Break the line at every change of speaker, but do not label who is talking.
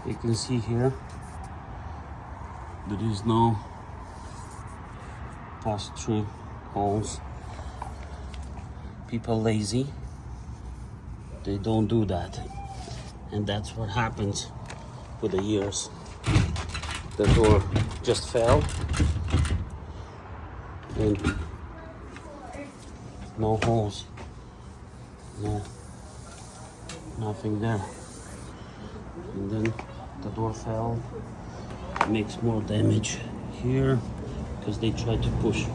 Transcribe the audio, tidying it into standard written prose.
You can see here there is no pass-through holes. People lazy, they don't do that, and that's what happens with the years. The door just fell and no holes, nothing there, and then the door fell, makes more damage here because they try to push